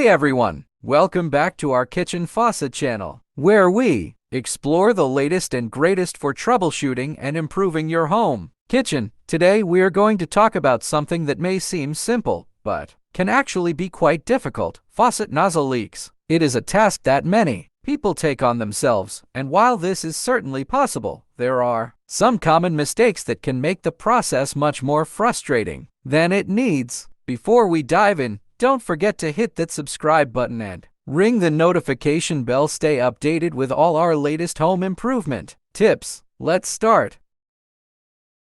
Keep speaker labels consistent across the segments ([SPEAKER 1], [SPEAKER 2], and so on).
[SPEAKER 1] Hey everyone! Welcome back to our kitchen faucet channel, where we explore the latest and greatest for troubleshooting and improving your home kitchen. Today we are going to talk about something that may seem simple, but can actually be quite difficult: faucet nozzle leaks. It is a task that many people take on themselves, and while this is certainly possible, there are some common mistakes that can make the process much more frustrating than it needs. Before we dive in, don't forget to hit that subscribe button and ring the notification bell. Stay updated with all our latest home improvement tips. Let's start.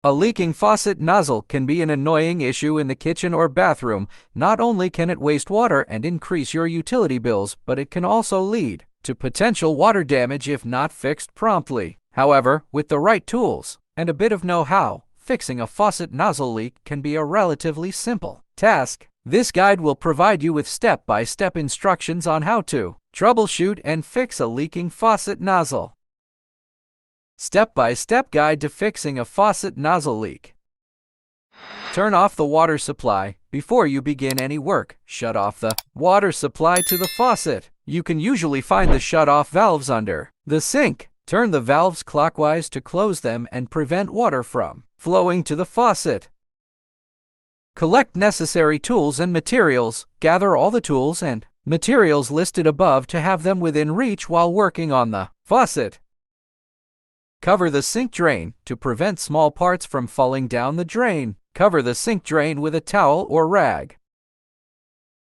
[SPEAKER 1] A leaking faucet nozzle can be an annoying issue in the kitchen or bathroom. Not only can it waste water and increase your utility bills, but it can also lead to potential water damage if not fixed promptly. However, with the right tools and a bit of know-how, fixing a faucet nozzle leak can be a relatively simple task. This guide will provide you with step-by-step instructions on how to troubleshoot and fix a leaking faucet nozzle. Step-by-step guide to fixing a faucet nozzle leak. Turn off the water supply. Before you begin any work, shut off the water supply to the faucet. You can usually find the shut-off valves under the sink. Turn the valves clockwise to close them and prevent water from flowing to the faucet. Collect necessary tools and materials. Gather all the tools and materials listed above to have them within reach while working on the faucet. Cover the sink drain to prevent small parts from falling down the drain. Cover the sink drain with a towel or rag.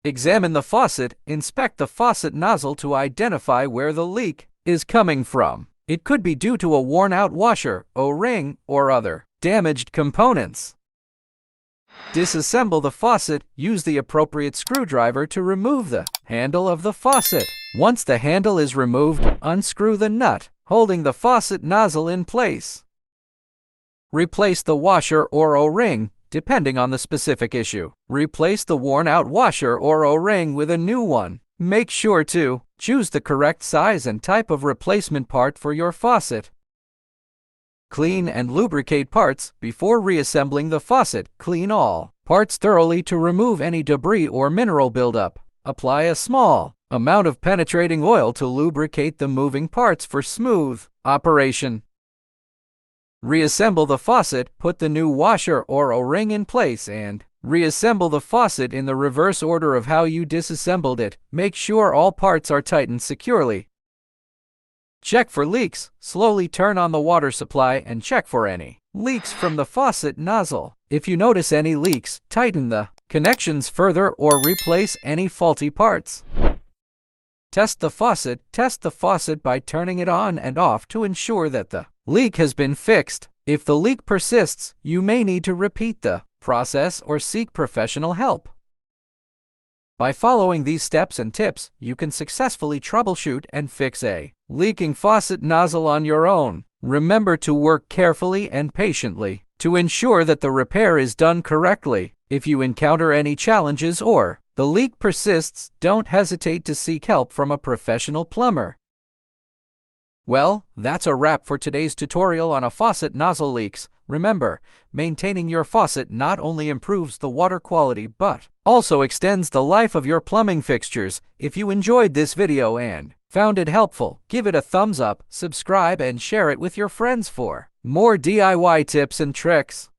[SPEAKER 1] Examine the faucet. Inspect the faucet nozzle to identify where the leak is coming from. It could be due to a worn-out washer, O-ring, or other damaged components. Disassemble the faucet. Use the appropriate screwdriver to remove the handle of the faucet. Once the handle is removed, unscrew the nut holding the faucet nozzle in place. Replace the washer or O-ring, depending on the specific issue. Replace the worn-out washer or O-ring with a new one. Make sure to choose the correct size and type of replacement part for your faucet. Clean and lubricate parts. Before reassembling the faucet, clean all parts thoroughly to remove any debris or mineral buildup. Apply a small amount of penetrating oil to lubricate the moving parts for smooth operation. Reassemble the faucet. Put the new washer or O-ring in place and reassemble the faucet in the reverse order of how you disassembled it. Make sure all parts are tightened securely. Check for leaks. Slowly turn on the water supply and check for any leaks from the faucet nozzle. If you notice any leaks, tighten the connections further or replace any faulty parts. Test the faucet. Test the faucet by turning it on and off to ensure that the leak has been fixed. If the leak persists, you may need to repeat the process or seek professional help. By following these steps and tips, you can successfully troubleshoot and fix a leaking faucet nozzle on your own. Remember to work carefully and patiently to ensure that the repair is done correctly. If you encounter any challenges or the leak persists, don't hesitate to seek help from a professional plumber. Well, that's a wrap for today's tutorial on a faucet nozzle leaks. Remember, maintaining your faucet not only improves the water quality but also extends the life of your plumbing fixtures. If you enjoyed this video and found it helpful, give it a thumbs up, subscribe, and share it with your friends for more DIY tips and tricks.